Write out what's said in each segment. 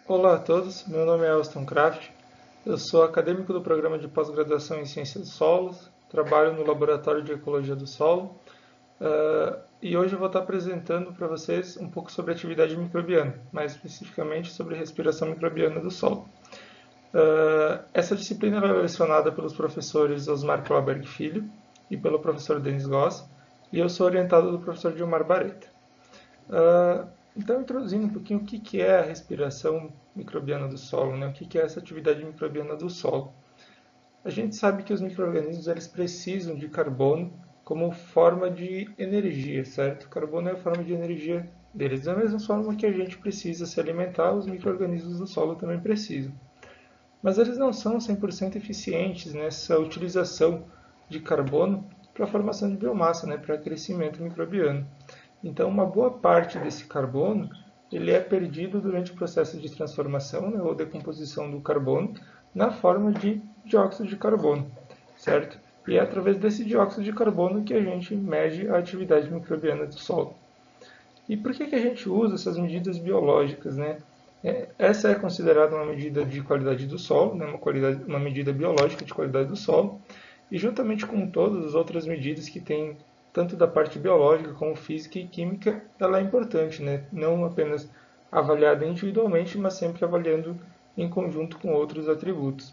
Olá a todos, meu nome é Elston Kraft, eu sou acadêmico do programa de pós-graduação em Ciências dos Solos, trabalho no Laboratório de Ecologia do Solo e hoje eu vou estar apresentando para vocês um pouco sobre atividade microbiana, mais especificamente sobre respiração microbiana do solo. Essa disciplina é lecionada pelos professores Osmar Clauberg Filho e pelo professor Denis Goss, e eu sou orientado do professor Gilmar Bareta. Então, introduzindo um pouquinho o que é a respiração microbiana do solo, né? O que é essa atividade microbiana do solo. A gente sabe que os micro-organismos eles precisam de carbono como forma de energia, certo? O carbono é a forma de energia deles. Da mesma forma que a gente precisa se alimentar, os micro-organismos do solo também precisam. Mas eles não são 100% eficientes nessa utilização de carbono para a formação de biomassa, né? Para crescimento microbiano. Então, uma boa parte desse carbono ele é perdido durante o processo de transformação, né, ou decomposição do carbono na forma de dióxido de carbono, certo? E é através desse dióxido de carbono que a gente mede a atividade microbiana do solo. E por que a gente usa essas medidas biológicas, né? Essa é considerada uma medida de qualidade do solo, né, uma medida biológica de qualidade do solo, e juntamente com todas as outras medidas que tem tanto da parte biológica como física e química, ela é importante, né? Não apenas avaliada individualmente, mas sempre avaliando em conjunto com outros atributos.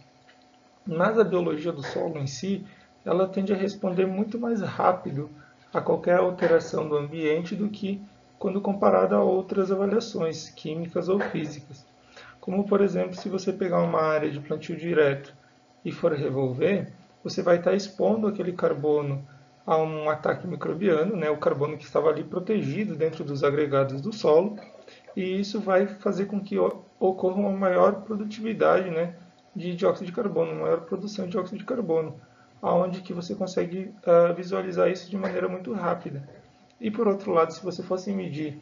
Mas a biologia do solo em si, ela tende a responder muito mais rápido a qualquer alteração do ambiente do que quando comparada a outras avaliações químicas ou físicas. Como, por exemplo, se você pegar uma área de plantio direto e for revolver, você vai estar expondo aquele carbono a um ataque microbiano, né, o carbono que estava ali protegido dentro dos agregados do solo, e isso vai fazer com que ocorra uma maior produtividade, né, de dióxido de carbono, uma maior produção de dióxido de carbono, aonde que você consegue visualizar isso de maneira muito rápida. E por outro lado, se você fosse medir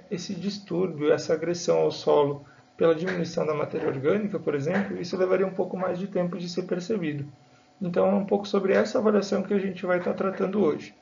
esse distúrbio, essa agressão ao solo pela diminuição da matéria orgânica, por exemplo, isso levaria um pouco mais de tempo de ser percebido. Então é um pouco sobre essa avaliação que a gente vai estar tratando hoje.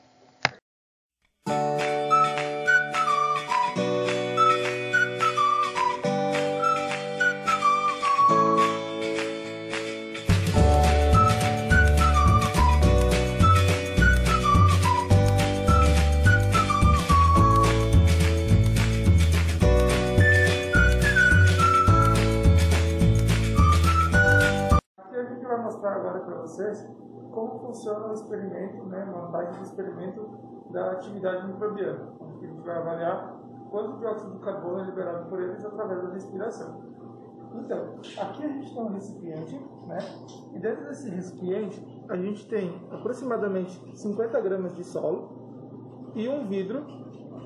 Aqui a gente vai mostrar agora para vocês como funciona o experimento, né, uma parte do experimento da atividade microbiana, onde a gente vai avaliar quanto dióxido de carbono é liberado por eles através da respiração. Então, aqui a gente tem um recipiente, né, e dentro desse recipiente a gente tem aproximadamente 50 gramas de solo e um vidro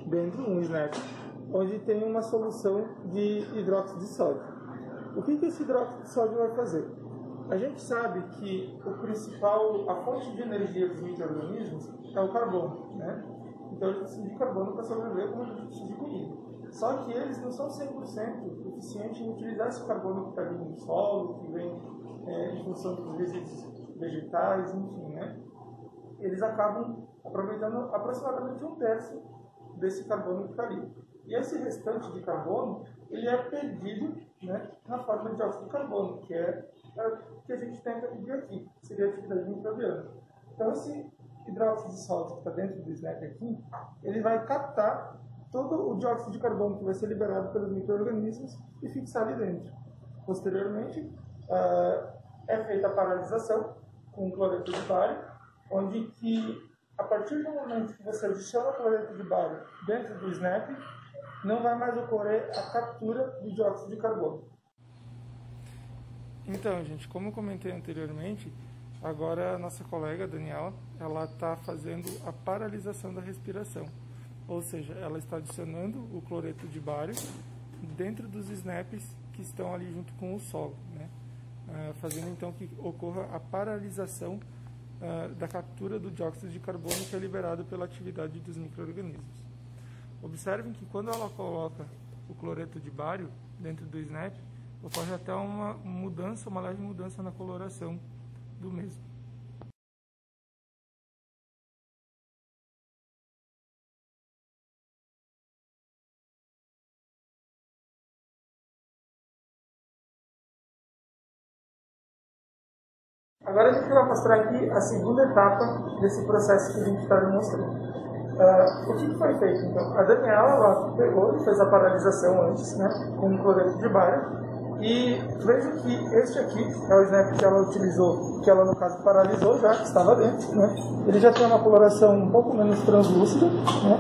dentro, um snap, onde tem uma solução de hidróxido de sódio. O que esse hidróxido de sódio vai fazer? A gente sabe que a fonte de energia dos micro-organismos é o carbono, né? Então eles precisam de carbono para sobreviver como a gente precisa de comida. Só que eles não são 100% eficientes em utilizar esse carbono que está ali no solo, que vem em função dos resíduos vegetais, enfim, né? Eles acabam aproveitando aproximadamente um terço desse carbono que está ali. E esse restante de carbono, ele é perdido, né, na forma de dióxido de carbono, que é o que a gente tenta medir aqui, que seria a atividade microbiana. Então, esse hidróxido de sódio que está dentro do SNAP aqui, ele vai captar todo o dióxido de carbono que vai ser liberado pelos micro-organismos e fixar ali dentro. Posteriormente, é feita a paralisação com cloreto de bário, onde que, a partir do momento que você adiciona cloreto de bário dentro do SNAP, não vai mais ocorrer a captura de dióxido de carbono. Então, gente, como eu comentei anteriormente, agora a nossa colega Daniela, ela está fazendo a paralisação da respiração. Ou seja, ela está adicionando o cloreto de bário dentro dos SNAPs que estão ali junto com o solo, né? Fazendo então que ocorra a paralisação da captura do dióxido de carbono que é liberado pela atividade dos micro-organismos. Observem que quando ela coloca o cloreto de bário dentro do SNAP, ocorre até uma leve mudança na coloração do mesmo. Agora a gente vai mostrar aqui a segunda etapa desse processo que a gente está demonstrando. O que foi feito? Então, a Daniela ela pegou e fez a paralisação antes, né, com um cloreto de bário. E veja que este aqui é o snap que ela utilizou, que ela no caso paralisou já, que estava dentro, né? Ele já tem uma coloração um pouco menos translúcida, né?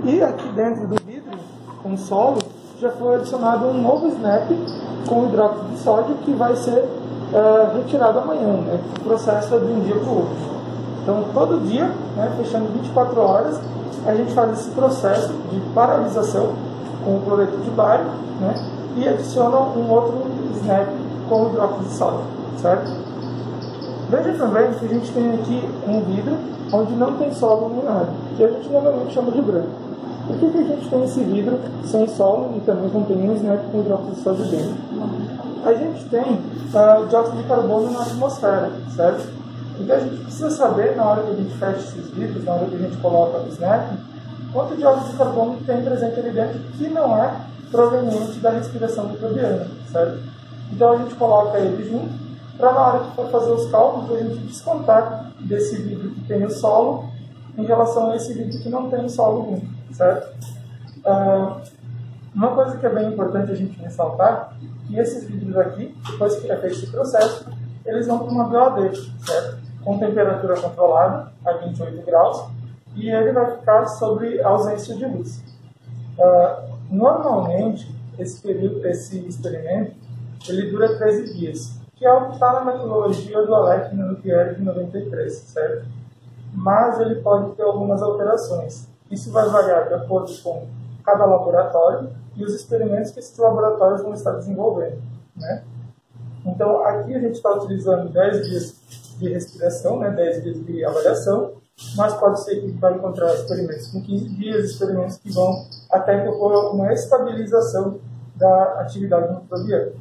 E aqui dentro do vidro, com solo, já foi adicionado um novo snap com hidróxido de sódio que vai ser retirado amanhã, né? O processo é de um dia para o outro. Então, todo dia, né, fechando 24 horas, a gente faz esse processo de paralisação com o cloreto de bário, né, e adiciona um outro snap com hidróxido de sódio, certo? Veja também que a gente tem aqui um vidro onde não tem solo luminário, que a gente normalmente chama de branco. Por que a gente tem esse vidro sem solo e também contém um snap com hidróxido de sódio dentro? A gente tem dióxido de carbono na atmosfera, certo? Então a gente precisa saber, na hora que a gente fecha esses vidros, na hora que a gente coloca o snap, quanto dióxido de carbono tem presente ali dentro que não é proveniente da respiração microbiana, certo? Então a gente coloca ele junto, para na hora que for fazer os cálculos, a gente descontar desse vidro que tem o solo em relação a esse vidro que não tem o solo junto, certo? Uma coisa que é bem importante a gente ressaltar, que esses vidros aqui, depois que é feito esse processo, eles vão para uma BOD, certo? Com temperatura controlada, a 28 graus, e ele vai ficar sobre ausência de luz. Normalmente, esse experimento, ele dura 13 dias, que é o que está na metodologia do Alec Nuclear de 93, certo? Mas ele pode ter algumas alterações. Isso vai variar de acordo com cada laboratório e os experimentos que esses laboratórios vão estar desenvolvendo, né? Então, aqui a gente está utilizando 10 dias de respiração, né, 10 dias de avaliação, mas pode ser que vai encontrar experimentos com 15 dias, experimentos que vão até que ocorra uma estabilização da atividade microbiana.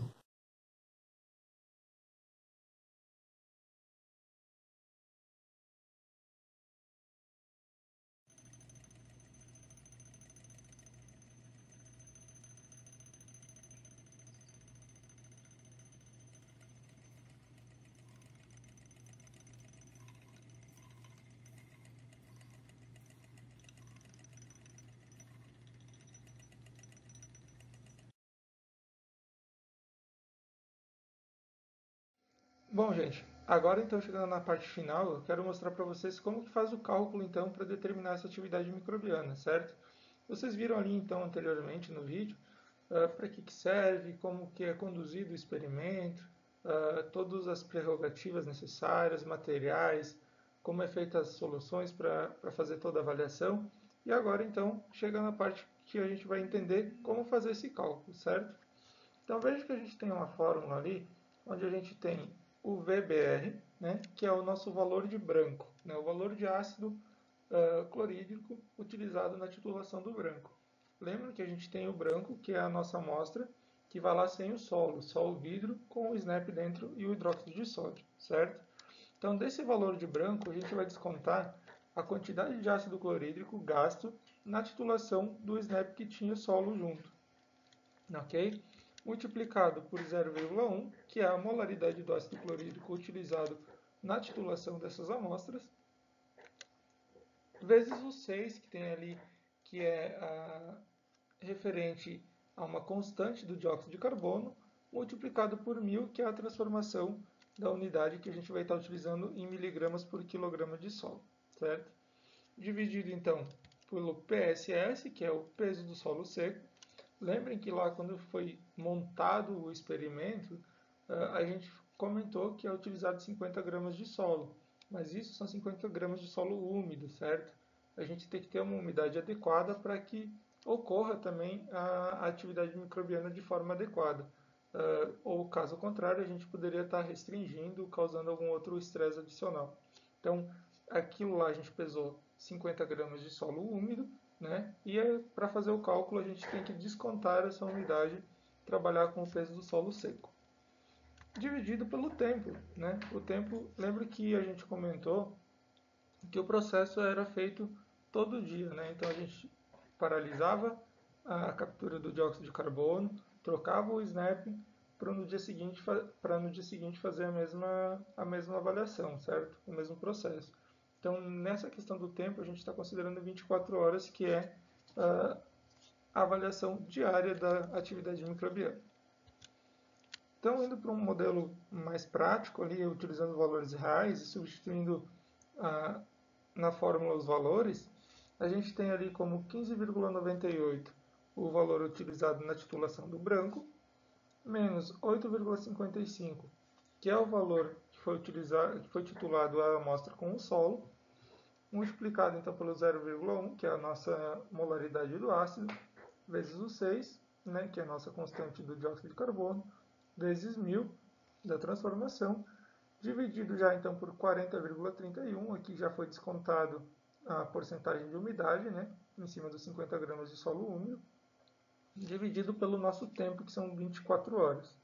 Bom, gente, agora então chegando na parte final, eu quero mostrar para vocês como que faz o cálculo então para determinar essa atividade microbiana, certo? Vocês viram ali então anteriormente no vídeo para que serve, como que é conduzido o experimento, todas as prerrogativas necessárias, materiais, como é feita as soluções para fazer toda a avaliação. E agora então chega na parte que a gente vai entender como fazer esse cálculo, certo? Então veja que a gente tem uma fórmula ali, onde a gente tem o VBR, né, que é o nosso valor de branco, né, o valor de ácido clorídrico utilizado na titulação do branco. Lembra que a gente tem o branco, que é a nossa amostra, que vai lá sem o solo, só o vidro com o snap dentro e o hidróxido de sódio, certo? Então desse valor de branco a gente vai descontar a quantidade de ácido clorídrico gasto na titulação do snap que tinha o solo junto, ok? Multiplicado por 0,1, que é a molaridade do ácido clorídrico utilizado na titulação dessas amostras, vezes o 6, que tem ali, que é referente a uma constante do dióxido de carbono, multiplicado por 1000, que é a transformação da unidade que a gente vai estar utilizando em miligramas por quilograma de solo, certo? Dividido, então, pelo PSS, que é o peso do solo seco. Lembrem que lá, quando foi montado o experimento, a gente comentou que é utilizado 50 gramas de solo, mas isso são 50 gramas de solo úmido, certo? A gente tem que ter uma umidade adequada para que ocorra também a atividade microbiana de forma adequada. Ou, caso contrário, a gente poderia estar restringindo, causando algum outro estresse adicional. Então, aquilo lá a gente pesou 50 gramas de solo úmido, né? E para fazer o cálculo a gente tem que descontar essa unidade, trabalhar com o peso do solo seco. Dividido pelo tempo, né? O tempo, lembra que a gente comentou que o processo era feito todo dia, né? Então a gente paralisava a captura do dióxido de carbono, trocava o snap, para no dia seguinte fazer a mesma avaliação, certo? O mesmo processo. Então, nessa questão do tempo, a gente está considerando 24 horas, que é a avaliação diária da atividade microbiana. Então, indo para um modelo mais prático, ali, utilizando valores reais e substituindo na fórmula os valores, a gente tem ali como 15,98 o valor utilizado na titulação do branco, menos 8,55, que é o valor que foi titulado a amostra com o solo, multiplicado então pelo 0,1, que é a nossa molaridade do ácido, vezes o 6, né, que é a nossa constante do dióxido de carbono, vezes 1000 da transformação, dividido já então por 40,31, aqui já foi descontado a porcentagem de umidade, né, em cima dos 50 gramas de solo úmido, dividido pelo nosso tempo, que são 24 horas.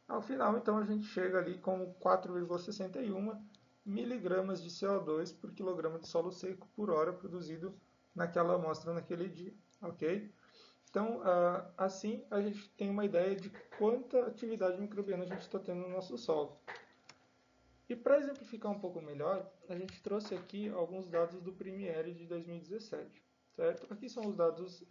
Ao final, então, a gente chega ali com 4,61 miligramas de CO2 por quilograma de solo seco por hora produzido naquela amostra naquele dia, ok? Então, assim, a gente tem uma ideia de quanta atividade microbiana a gente está tendo no nosso solo. E para exemplificar um pouco melhor, a gente trouxe aqui alguns dados do Primiere de 2017. Certo? Aqui são os dados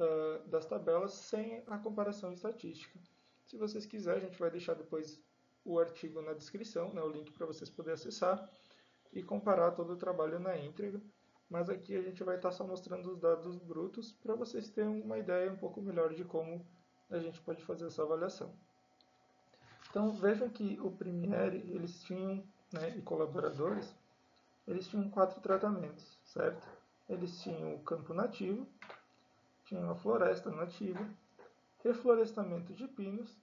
das tabelas sem a comparação estatística. Se vocês quiserem, a gente vai deixar depois o artigo na descrição, né, o link para vocês poderem acessar e comparar todo o trabalho na íntegra. Mas aqui a gente vai estar só mostrando os dados brutos para vocês terem uma ideia um pouco melhor de como a gente pode fazer essa avaliação. Então vejam que o Primiere, eles tinham, né, e colaboradores, eles tinham 4 tratamentos, certo? Eles tinham o campo nativo, tinham a floresta nativa, reflorestamento de pinos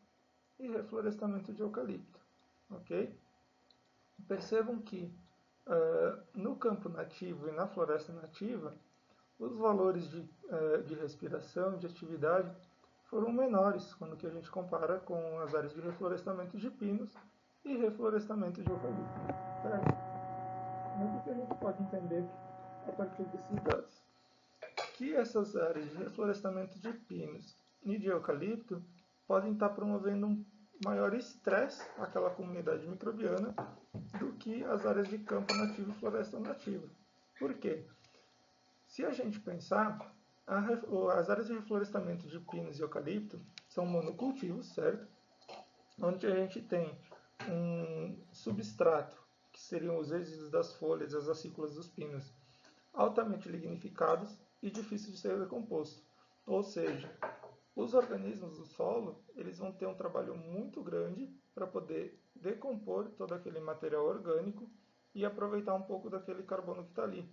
e reflorestamento de eucalipto, ok? Percebam que no campo nativo e na floresta nativa, os valores de respiração, de atividade, foram menores quando que a gente compara com as áreas de reflorestamento de pinos e reflorestamento de eucalipto. Certo? Mas o que a gente pode entender a partir desses dados? Que essas áreas de reflorestamento de pinos e de eucalipto podem estar promovendo um maior estresse àquela comunidade microbiana do que as áreas de campo nativo e floresta nativa. Por quê? Se a gente pensar, as áreas de reflorestamento de pinos e eucalipto são monocultivos, certo? Onde a gente tem um substrato, que seriam os resíduos das folhas, as acículas dos pinos, altamente lignificados e difíceis de ser decomposto. Ou seja, os organismos do solo eles vão ter um trabalho muito grande para poder decompor todo aquele material orgânico e aproveitar um pouco daquele carbono que está ali.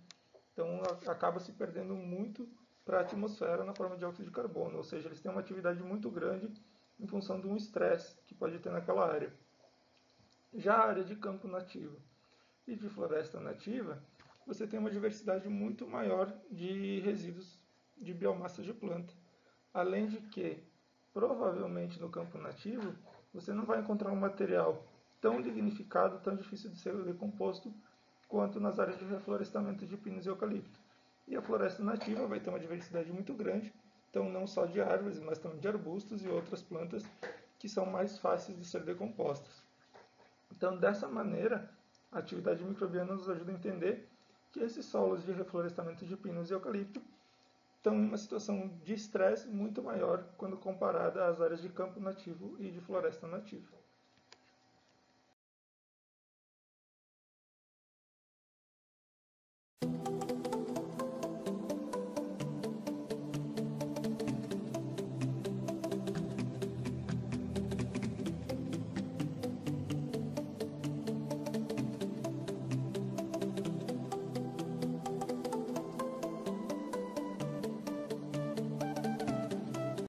Então acaba se perdendo muito para a atmosfera na forma de dióxido de carbono, ou seja, eles têm uma atividade muito grande em função de um estresse que pode ter naquela área. Já a área de campo nativo e de floresta nativa, você tem uma diversidade muito maior de resíduos de biomassa de planta. Além de que, provavelmente no campo nativo, você não vai encontrar um material tão lignificado, tão difícil de ser decomposto, quanto nas áreas de reflorestamento de pinos e eucalipto. E a floresta nativa vai ter uma diversidade muito grande, então não só de árvores, mas também de arbustos e outras plantas que são mais fáceis de ser decompostas. Então, dessa maneira, a atividade microbiana nos ajuda a entender que esses solos de reflorestamento de pinos e eucalipto estão em uma situação de estresse muito maior quando comparada às áreas de campo nativo e de floresta nativa.